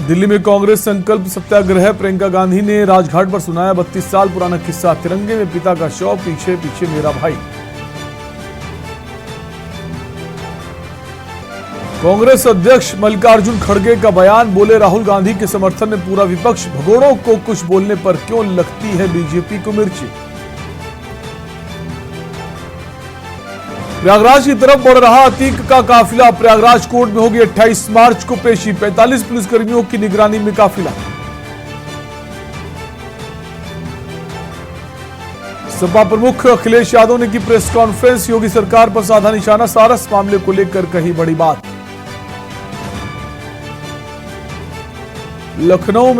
दिल्ली में कांग्रेस संकल्प सत्याग्रह। प्रियंका गांधी ने राजघाट पर सुनाया 32 साल पुराना किस्सा। तिरंगे में पिता का शव, पीछे पीछे मेरा भाई। कांग्रेस अध्यक्ष मल्लिकार्जुन खड़गे का बयान। बोले, राहुल गांधी के समर्थन में पूरा विपक्ष। भगोड़ों को कुछ बोलने पर क्यों लगती है बीजेपी को मिर्ची। प्रयागराज की तरफ बढ़ रहा अतीक का काफिला। प्रयागराज कोर्ट में होगी 28 मार्च को पेशी। 45 पुलिसकर्मियों की निगरानी में काफिला। सपा प्रमुख अखिलेश यादव ने की प्रेस कॉन्फ्रेंस। योगी सरकार पर साधा निशाना। सारस मामले को लेकर कही बड़ी बात। लखनऊ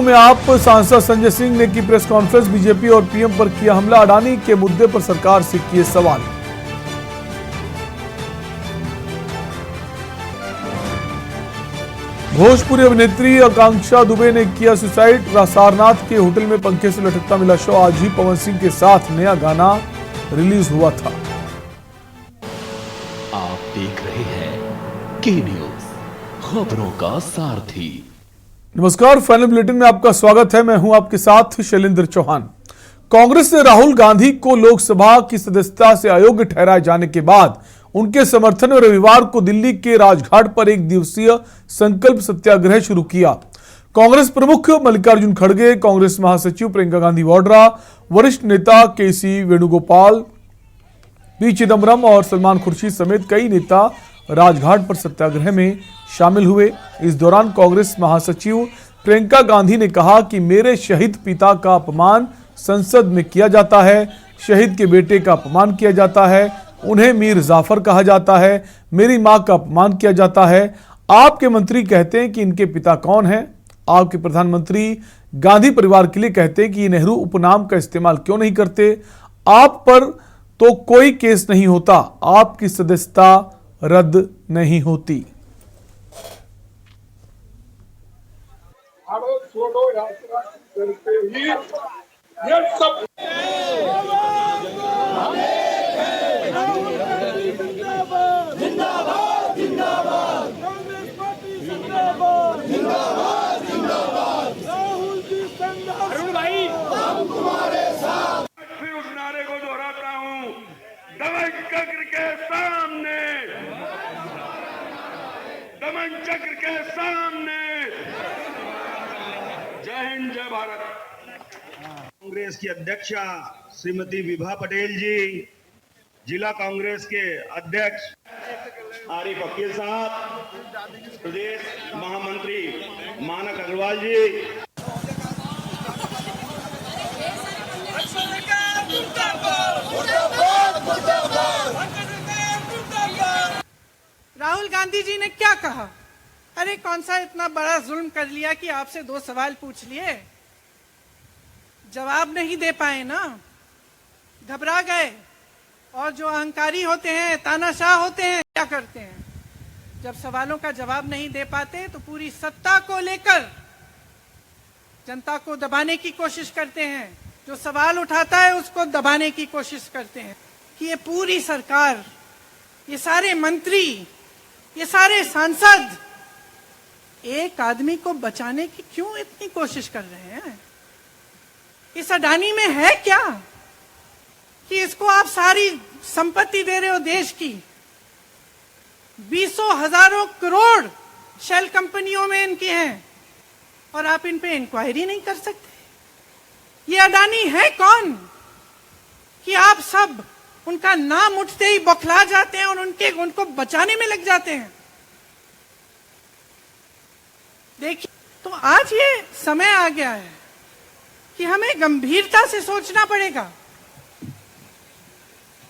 में आप सांसद संजय सिंह ने की प्रेस कॉन्फ्रेंस। बीजेपी और पीएम पर किया हमला। अडानी के मुद्दे पर सरकार से किए सवाल। भोजपुरी अभिनेत्री आकांक्षा दुबे ने किया सुसाइड। सारनाथ के होटल में पंखे से लटकता मिला शव। आज ही पवन सिंह के साथ नया गाना रिलीज हुआ था। आप देख रहे हैं के न्यूज, खबरों का सारथी। नमस्कार, फाइनल बुलेटिन में आपका स्वागत है। मैं हूं आपके साथ शैलेंद्र चौहान। कांग्रेस ने राहुल गांधी को लोकसभा की सदस्यता से अयोग्य ठहराए जाने के बाद उनके समर्थन में रविवार को दिल्ली के राजघाट पर एक दिवसीय संकल्प सत्याग्रह शुरू किया। कांग्रेस प्रमुख मल्लिकार्जुन खड़गे, कांग्रेस महासचिव प्रियंका गांधी वाड्रा, वरिष्ठ नेता के.सी. वेणुगोपाल, पी. चिदम्बरम और सलमान खुर्शीद समेत कई नेता राजघाट पर सत्याग्रह में शामिल हुए। इस दौरान कांग्रेस महासचिव प्रियंका गांधी ने कहा कि मेरे शहीद पिता का अपमान संसद में किया जाता है, शहीद के बेटे का अपमान किया जाता है, उन्हें मीर जाफर कहा जाता है, मेरी मां का अपमान किया जाता है। आपके मंत्री कहते हैं कि इनके पिता कौन हैं। आपके प्रधानमंत्री गांधी परिवार के लिए कहते हैं कि नेहरू उपनाम का इस्तेमाल क्यों नहीं करते। आप पर तो कोई केस नहीं होता, आपकी सदस्यता रद्द नहीं होती। भारत छोड़ो यात्रा करते ही ये सब जिंदाबाद जिंदाबाद कांग्रेस पार्टी जिंदाबाद जिंदाबाद जिंदाबाद राहुल जी जिंदाबाद। अरुण भाई, हम तुम्हारे साथ। फिर उस नारे को दोहराता हूँ, दमन चक्र के सामने, दमन चक्र के सामने। जय हिंद, जय भारत। कांग्रेस की अध्यक्षा श्रीमती विभा पटेल जी, जिला कांग्रेस के अध्यक्ष आरिफ अकील साहब, प्रदेश महामंत्री मानक अग्रवाल जी, राहुल गांधी जी ने क्या कहा? अरे कौन सा इतना बड़ा जुल्म कर लिया कि आपसे 2 सवाल पूछ लिए, जवाब नहीं दे पाए ना, घबरा गए। और जो अहंकारी होते हैं, तानाशाह होते हैं, क्या करते हैं? जब सवालों का जवाब नहीं दे पाते तो पूरी सत्ता को लेकर जनता को दबाने की कोशिश करते हैं। जो सवाल उठाता है उसको दबाने की कोशिश करते हैं कि ये पूरी सरकार, ये सारे मंत्री, ये सारे सांसद एक आदमी को बचाने की क्यों इतनी कोशिश कर रहे हैं? इस अडानी में है क्या कि इसको आप सारी संपत्ति दे रहे हो देश की? 20 हजारों करोड़ शेल कंपनियों में इनकी हैं और आप इन पे इंक्वायरी नहीं कर सकते। ये अडानी है कौन कि आप सब उनका नाम उठते ही बौखला जाते हैं और उनको बचाने में लग जाते हैं? देखिए, तो आज ये समय आ गया है कि हमें गंभीरता से सोचना पड़ेगा।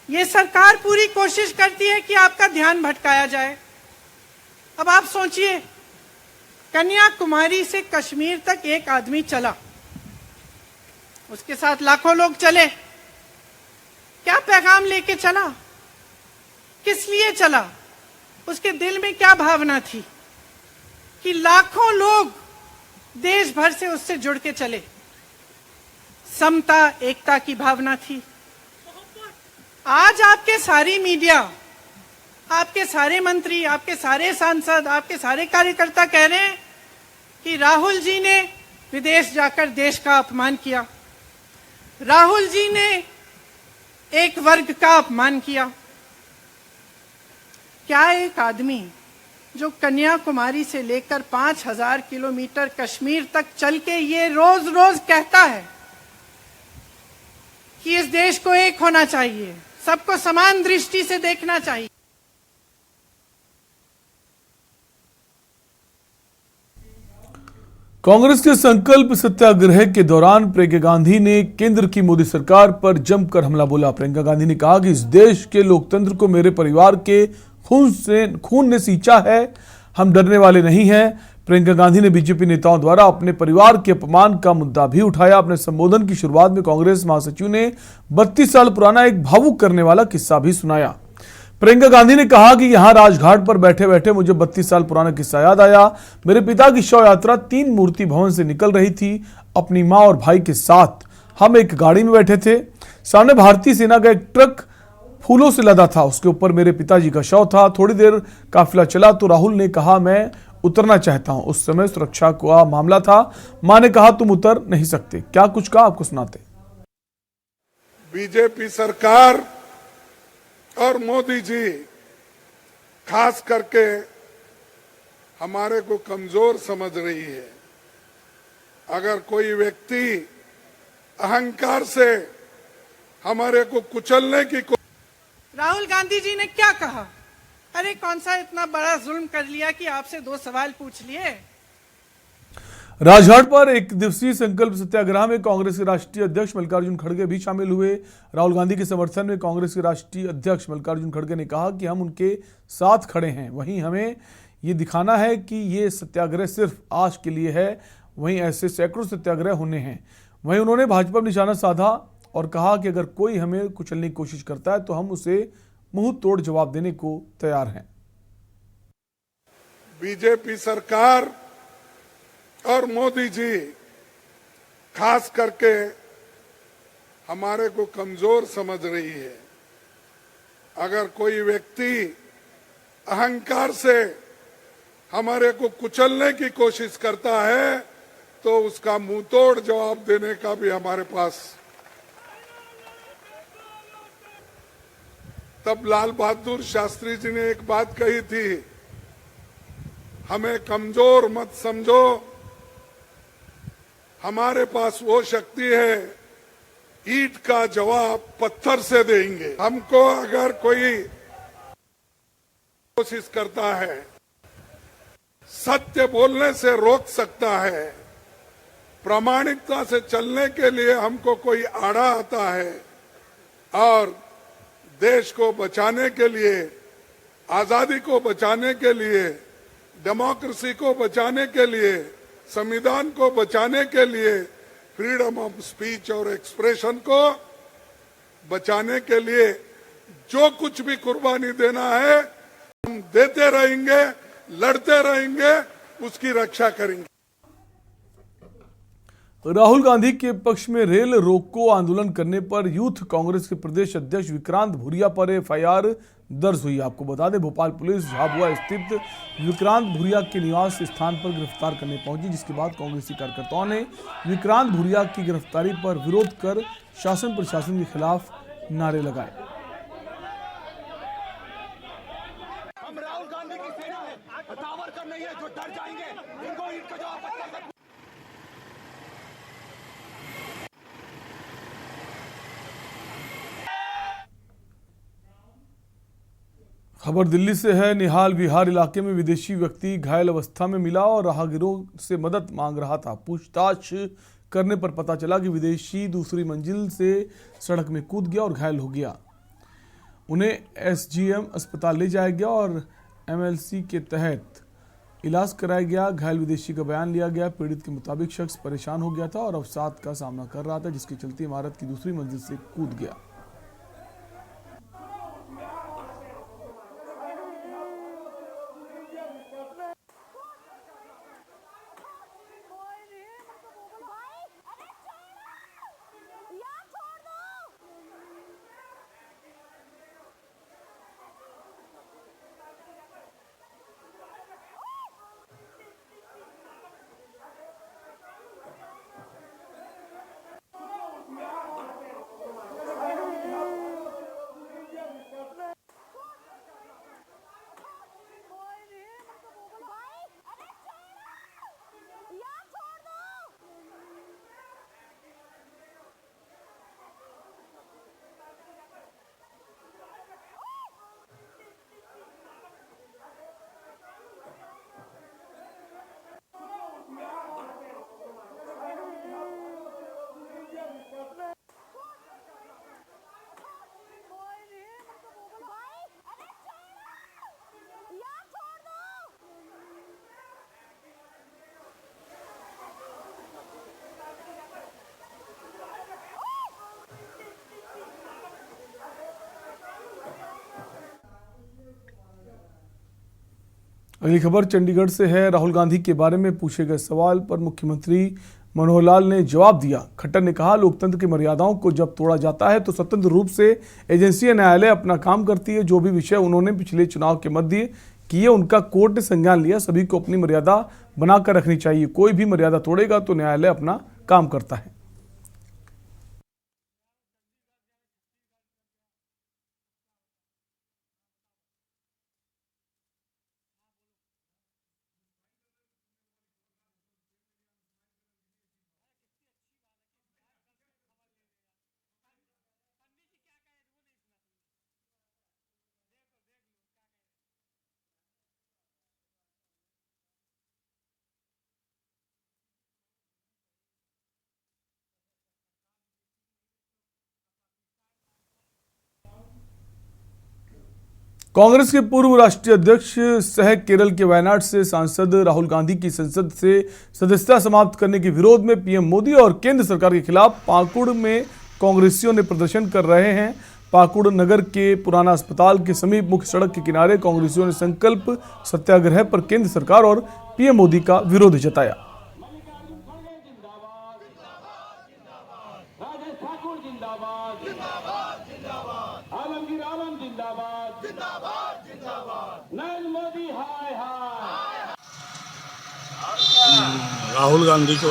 ये सरकार पूरी कोशिश करती है कि आपका ध्यान भटकाया जाए। अब आप सोचिए, कन्याकुमारी से कश्मीर तक एक आदमी चला, उसके साथ लाखों लोग चले। क्या पैगाम लेके चला? किस लिए चला? उसके दिल में क्या भावना थी कि लाखों लोग देश भर से उससे जुड़ के चले? समता, एकता की भावना थी। आज आपके सारी मीडिया आपके सारे मंत्री, आपके सारे सांसद, आपके सारे कार्यकर्ता कह रहे हैं कि राहुल जी ने विदेश जाकर देश का अपमान किया, राहुल जी ने एक वर्ग का अपमान किया। क्या एक आदमी जो कन्याकुमारी से लेकर 5000 किलोमीटर कश्मीर तक चल के ये रोज रोज कहता है कि इस देश को एक होना चाहिए, सबको समान दृष्टि से देखना चाहिए। कांग्रेस के संकल्प सत्याग्रह के दौरान प्रियंका गांधी ने केंद्र की मोदी सरकार पर जमकर हमला बोला। प्रियंका गांधी ने कहा कि इस देश के लोकतंत्र को मेरे परिवार के खून ने सींचा है, हम डरने वाले नहीं हैं। प्रियंका गांधी ने बीजेपी नेताओं द्वारा अपने परिवार के अपमान का मुद्दा भी उठाया। अपने संबोधन की शुरुआत में कांग्रेस महासचिव ने 32 साल पुराना एक भावुक करने वाला किस्सा भी सुनाया। प्रियंका गांधी ने कहा कि यहां राजघाट पर बैठे बैठे मुझे 32 साल पुराना किस्सा याद आया। मेरे पिता की शव यात्रा 3 मूर्ति भवन से निकल रही थी। अपनी मां और भाई के साथ हम एक गाड़ी में बैठे थे। सामने भारतीय सेना का एक ट्रक फूलों से लदा था, उसके ऊपर मेरे पिताजी का शव था। थोड़ी देर काफिला चला तो राहुल ने कहा मैं उतरना चाहता हूं। उस समय सुरक्षा का मामला था। मां ने कहा तुम उतर नहीं सकते। क्या कुछ कहा आपको सुनाते। बीजेपी सरकार और मोदी जी खास करके हमारे को कमजोर समझ रही है। अगर कोई व्यक्ति अहंकार से हमारे को कुचलने की राहुल गांधी जी ने क्या कहा? अरे कौन सा इतना बड़ा जुल्म कर लिया कि आपसे 2 सवाल पूछ लिए। राजघाट पर एक दिवसीय संकल्प सत्याग्रह में कांग्रेस के राष्ट्रीय अध्यक्ष मल्लिकार्जुन खड़गे भी शामिल हुए। राहुल गांधी के समर्थन में कांग्रेस के राष्ट्रीय अध्यक्ष मल्लिकार्जुन खड़गे ने कहा कि हम उनके साथ खड़े हैं। वहीं हमें ये दिखाना है कि ये सत्याग्रह सिर्फ आज के लिए है, वहीं ऐसे सैकड़ों सत्याग्रह होने हैं। वहीं उन्होंने भाजपा पर निशाना साधा और कहा कि अगर कोई हमें कुचलने की कोशिश करता है तो हम उसे मुंह तोड़ जवाब देने को तैयार हैं। बीजेपी सरकार और मोदी जी खास करके हमारे को कमजोर समझ रही है। अगर कोई व्यक्ति अहंकार से हमारे को कुचलने की कोशिश करता है तो उसका मुंह तोड़ जवाब देने का भी हमारे पास। तब लाल बहादुर शास्त्री जी ने एक बात कही थी, हमें कमजोर मत समझो, हमारे पास वो शक्ति है, ईंट का जवाब पत्थर से देंगे। हमको अगर कोई कोशिश करता है, सत्य बोलने से रोक सकता है, प्रामाणिकता से चलने के लिए हमको कोई आड़ा आता है और देश को बचाने के लिए, आजादी को बचाने के लिए, डेमोक्रेसी को बचाने के लिए, संविधान को बचाने के लिए, फ्रीडम ऑफ स्पीच और एक्सप्रेशन को बचाने के लिए जो कुछ भी कुर्बानी देना है हम देते रहेंगे, लड़ते रहेंगे, उसकी रक्षा करेंगे। राहुल गांधी के पक्ष में रेल रोको आंदोलन करने पर यूथ कांग्रेस के प्रदेश अध्यक्ष विक्रांत भूरिया पर एफआईआर दर्ज हुई। आपको बता दें भोपाल पुलिस झाबुआ स्थित विक्रांत भूरिया के निवास स्थान पर गिरफ्तार करने पहुंची, जिसके बाद कांग्रेसी कार्यकर्ताओं ने विक्रांत भूरिया की गिरफ्तारी पर विरोध कर शासन प्रशासन के खिलाफ नारे लगाए। हम राहुल गांधी की सेना है, सावरकर नहीं है जो डर जाएंगे, इनको ईंट का जवाब पत्थर से। खबर दिल्ली से है। निहाल विहार इलाके में विदेशी व्यक्ति घायल अवस्था में मिला और राहगीरों से मदद मांग रहा था। पूछताछ करने पर पता चला कि विदेशी दूसरी मंजिल से सड़क में कूद गया और घायल हो गया। उन्हें एसजीएम अस्पताल ले जाया गया और एमएलसी के तहत इलाज कराया गया। घायल विदेशी का बयान लिया गया। पीड़ित के मुताबिक शख्स परेशान हो गया था और अवसाद का सामना कर रहा था, जिसके चलते इमारत की दूसरी मंजिल से कूद गया। अगली खबर चंडीगढ़ से है। राहुल गांधी के बारे में पूछे गए सवाल पर मुख्यमंत्री मनोहर लाल ने जवाब दिया। खट्टर ने कहा, लोकतंत्र की मर्यादाओं को जब तोड़ा जाता है तो स्वतंत्र रूप से एजेंसी या न्यायालय अपना काम करती है। जो भी विषय उन्होंने पिछले चुनाव के मध्य किए उनका कोर्ट ने संज्ञान लिया। सभी को अपनी मर्यादा बनाकर रखनी चाहिए। कोई भी मर्यादा तोड़ेगा तो न्यायालय अपना काम करता है। कांग्रेस के पूर्व राष्ट्रीय अध्यक्ष सह केरल के वायनाड से सांसद राहुल गांधी की संसद से सदस्यता समाप्त करने के विरोध में पीएम मोदी और केंद्र सरकार के खिलाफ पाकुड़ में कांग्रेसियों ने प्रदर्शन कर रहे हैं। पाकुड़ नगर के पुराना अस्पताल के समीप मुख्य सड़क के किनारे कांग्रेसियों ने संकल्प सत्याग्रह पर केंद्र सरकार और पीएम मोदी का विरोध जताया। राहुल गांधी को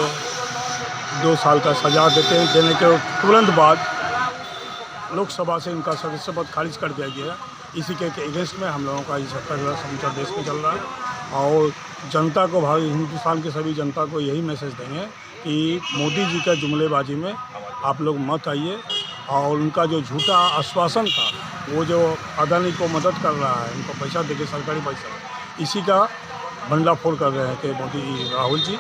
2 साल का सजा देने के तुरंत बाद लोकसभा से इनका सदस्य पद खारिज कर दिया गया। इसी के अगेंस्ट में हम लोगों का ये सत्याग्रह समूचा देश में चल रहा है और जनता को, भारत हिंदुस्तान की सभी जनता को यही मैसेज देंगे कि मोदी जी का जुमलेबाजी में आप लोग मत आइए और उनका जो झूठा आश्वासन था, वो जो अदानी को मदद कर रहा है, उनको पैसा देके सरकारी पैसा, इसी का भंडाफोड़ कर रहे थे मोदी राहुल जी।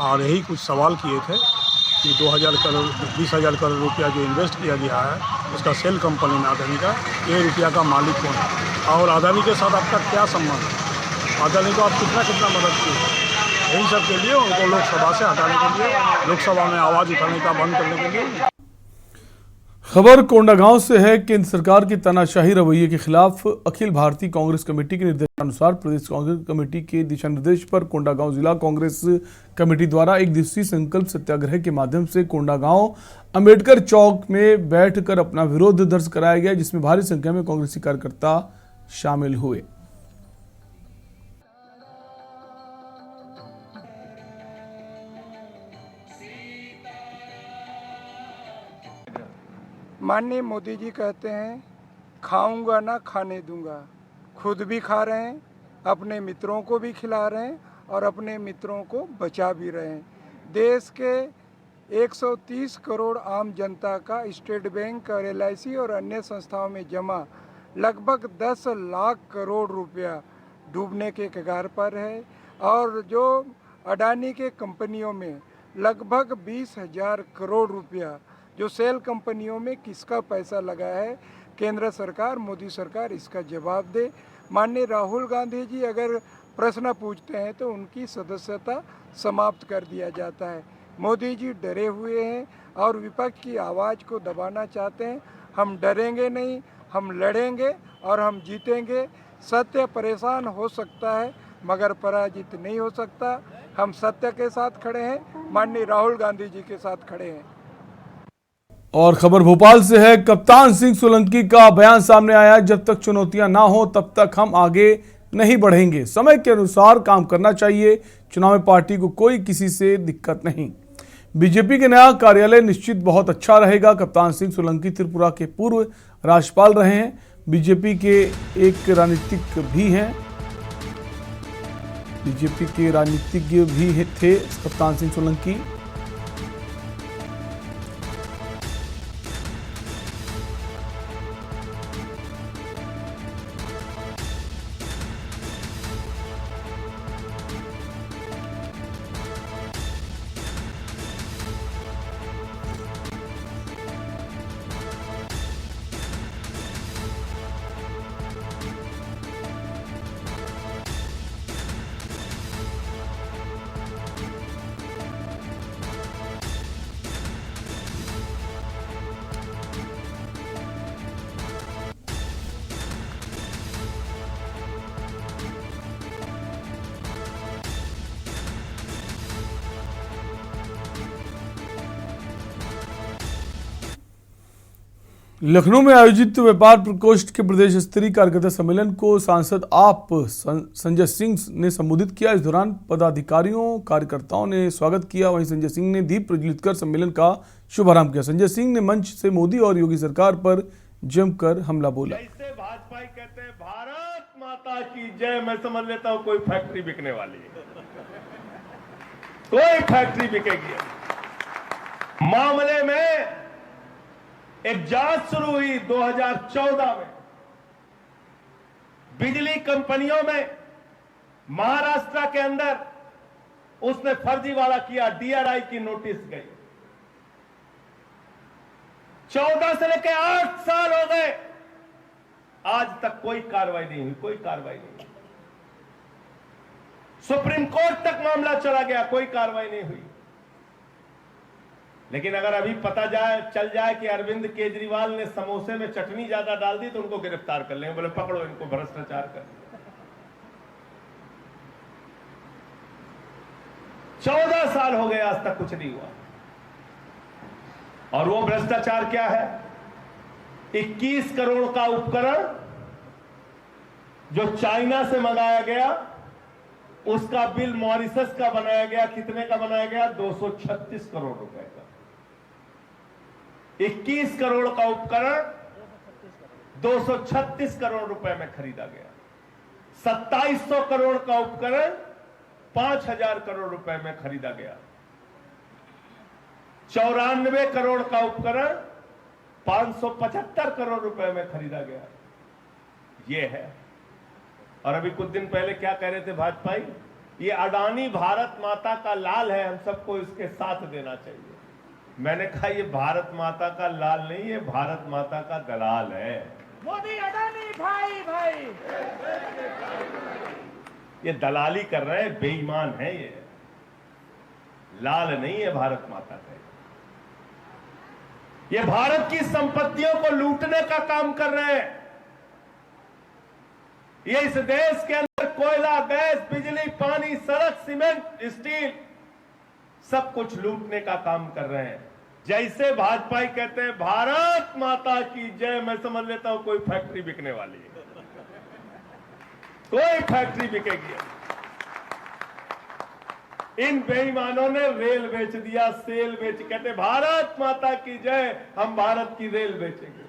और यही कुछ सवाल किए थे कि 2000 करोड़ 20,000 करोड़ रुपया जो इन्वेस्ट किया गया है उसका सेल कंपनी में अदानी का, ये रुपया का मालिक कौन है और अदानी के साथ आपका क्या संबंध है, अदानी को आप कितना मदद किए। यही सब के लिए उनको लोकसभा से हटाने के लिए, लोकसभा में आवाज़ उठाने का बंद करने के लिए। खबर कोंडागांव से है। केंद्र सरकार के तानाशाही रवैये के खिलाफ अखिल भारतीय कांग्रेस कमेटी के निर्देशानुसार प्रदेश कांग्रेस कमेटी के दिशा निर्देश पर कोंडागांव जिला कांग्रेस कमेटी द्वारा 1 दिवसीय संकल्प सत्याग्रह के माध्यम से कोंडागांव अंबेडकर चौक में बैठकर अपना विरोध दर्ज कराया गया, जिसमें भारी संख्या में कांग्रेसी कार्यकर्ता शामिल हुए। माननीय मोदी जी कहते हैं, खाऊंगा ना खाने दूंगा। खुद भी खा रहे हैं, अपने मित्रों को भी खिला रहे हैं और अपने मित्रों को बचा भी रहे हैं। देश के 130 करोड़ आम जनता का स्टेट बैंक और LIC और अन्य संस्थाओं में जमा लगभग 10 लाख करोड़ रुपया डूबने के कगार पर है और जो अडानी के कंपनियों में लगभग 20,000 करोड़ रुपया जो सेल कंपनियों में किसका पैसा लगा है, केंद्र सरकार, मोदी सरकार इसका जवाब दे। माननीय राहुल गांधी जी अगर प्रश्न पूछते हैं तो उनकी सदस्यता समाप्त कर दिया जाता है। मोदी जी डरे हुए हैं और विपक्ष की आवाज़ को दबाना चाहते हैं। हम डरेंगे नहीं, हम लड़ेंगे और हम जीतेंगे। सत्य परेशान हो सकता है मगर पराजित नहीं हो सकता। हम सत्य के साथ खड़े हैं, माननीय राहुल गांधी जी के साथ खड़े हैं। और खबर भोपाल से है। कप्तान सिंह सोलंकी का बयान सामने आया, जब तक चुनौतियां ना हो तब तक हम आगे नहीं बढ़ेंगे। समय के अनुसार काम करना चाहिए। चुनाव में पार्टी को कोई किसी से दिक्कत नहीं। बीजेपी के नया कार्यालय निश्चित बहुत अच्छा रहेगा। कप्तान सिंह सोलंकी त्रिपुरा के पूर्व राज्यपाल रहे हैं। बीजेपी के एक राजनीतिक भी हैं, बीजेपी के राजनीतिज्ञ भी थे कप्तान सिंह सोलंकी। लखनऊ में आयोजित व्यापार प्रकोष्ठ के प्रदेश स्तरीय कार्यकर्ता सम्मेलन को सांसद आप संजय सिंह ने संबोधित किया। इस दौरान पदाधिकारियों कार्यकर्ताओं ने स्वागत किया। वहीं संजय सिंह ने दीप प्रज्वलित कर सम्मेलन का शुभारंभ किया। संजय सिंह ने मंच से मोदी और योगी सरकार पर जमकर हमला बोला। जैसे भाजपा कहते हैं भारत माता की जय, मैं समझ लेता हूं कोई फैक्ट्री बिकने वाली है, कोई फैक्ट्री बिकेगी। मामले में एक जांच शुरू हुई 2014 में, बिजली कंपनियों में महाराष्ट्र के अंदर उसने फर्जीवाड़ा किया, डीआरआई की नोटिस गई। 14 से लेकर 8 साल हो गए, आज तक कोई कार्रवाई नहीं हुई, कोई कार्रवाई नहीं। सुप्रीम कोर्ट तक मामला चला गया, कोई कार्रवाई नहीं हुई। लेकिन अगर अभी पता चल जाए कि अरविंद केजरीवाल ने समोसे में चटनी ज्यादा डाल दी तो उनको गिरफ्तार कर लेंगे, बोले पकड़ो इनको भ्रष्टाचार कर। 14 साल हो गए, आज तक कुछ नहीं हुआ। और वो भ्रष्टाचार क्या है? 21 करोड़ का उपकरण जो चाइना से मंगाया गया, उसका बिल मॉरिशस का बनाया गया। कितने का बनाया गया? 236 करोड़ रुपए का। 21 करोड़ का उपकरण 236 करोड़ रुपए में खरीदा गया। 2700 करोड़ का उपकरण 5000 करोड़ रुपए में खरीदा गया। 94 करोड़ का उपकरण 575 करोड़ रुपए में खरीदा गया। यह है। और अभी कुछ दिन पहले क्या कह रहे थे भाजपाई? ये अडानी भारत माता का लाल है, हम सबको इसके साथ देना चाहिए। मैंने कहा ये भारत माता का लाल नहीं, ये भारत माता का दलाल है। मोदी अडानी भाई भाई, ये दलाली कर रहे हैं, बेईमान है। ये लाल नहीं है भारत माता का। ये भारत की संपत्तियों को लूटने का काम कर रहे हैं। ये इस देश के अंदर कोयला, गैस, बिजली, पानी, सड़क, सीमेंट, स्टील सब कुछ लूटने का काम कर रहे हैं। जैसे भाजपा कहते हैं भारत माता की जय, मैं समझ लेता हूं कोई फैक्ट्री बिकने वाली है, कोई फैक्ट्री बिकेगी। इन बेईमानों ने रेल बेच दिया, सेल बेच, कहते भारत माता की जय, हम भारत की रेल बेचेंगे।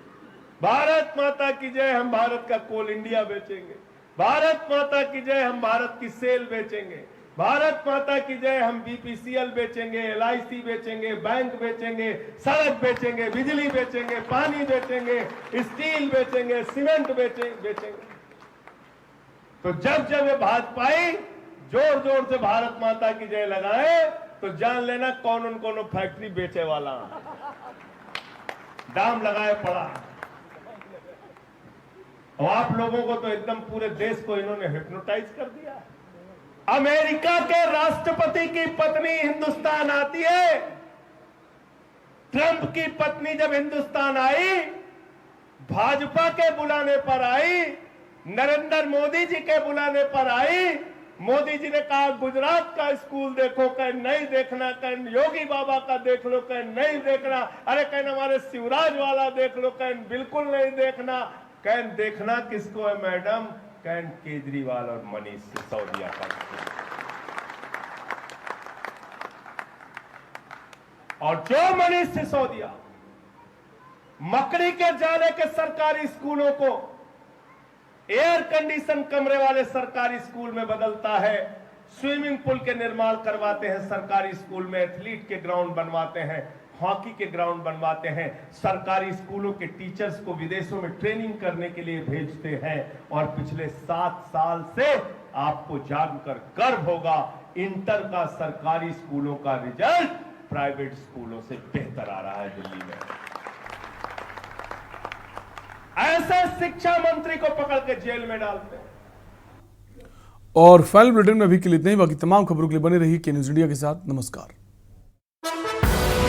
भारत माता की जय, हम भारत का कोल इंडिया बेचेंगे। भारत माता की जय, हम भारत की सेल बेचेंगे। भारत माता की जय, हम बीपीसीएल बेचेंगे, एलआईसी बेचेंगे, बैंक बेचेंगे, सड़क बेचेंगे, बिजली बेचेंगे, पानी बेचेंगे, स्टील बेचेंगे, सीमेंट बेचेंगे। तो जब जब ये भाजपाई जोर जोर से भारत माता की जय लगाए तो जान लेना कौन उनको फैक्ट्री बेचे वाला दाम लगाए पड़ा। और आप लोगों को तो एकदम पूरे देश को इन्होंने हिप्नोटाइज कर दिया। अमेरिका के राष्ट्रपति की पत्नी हिंदुस्तान आती है। ट्रंप की पत्नी जब हिंदुस्तान आई, भाजपा के बुलाने पर आई, नरेंद्र मोदी जी के बुलाने पर आई। मोदी जी ने कहा गुजरात का स्कूल देखो, कहीं नहीं देखना, कहीं योगी बाबा का देख लो, कहीं नहीं देखना, अरे कहीं हमारे शिवराज वाला देख लो, कहीं बिल्कुल नहीं देखना। कहीं देखना किसको है मैडम? कहीं केजरीवाल और मनीष सिसोदिया का। और जो मनीष सिसोदिया मकड़ी के जाले के सरकारी स्कूलों को एयर कंडीशन कमरे वाले सरकारी स्कूल में बदलता है, स्विमिंग पूल के निर्माण करवाते हैं सरकारी स्कूल में, एथलीट के ग्राउंड बनवाते हैं, हॉकी के ग्राउंड बनवाते हैं, सरकारी स्कूलों के टीचर्स को विदेशों में ट्रेनिंग करने के लिए भेजते हैं। और पिछले 7 साल से आपको जानकर गर्व होगा, इंटर का सरकारी स्कूलों का रिजल्ट प्राइवेट स्कूलों से बेहतर आ रहा है दिल्ली में। ऐसे शिक्षा मंत्री को पकड़ के जेल में डालते हैं। और फाइनल बुलेटिन में अभी के लिए इतना ही। बाकी तमाम खबरों के लिए बने रहिए के न्यूज इंडिया के साथ। नमस्कार।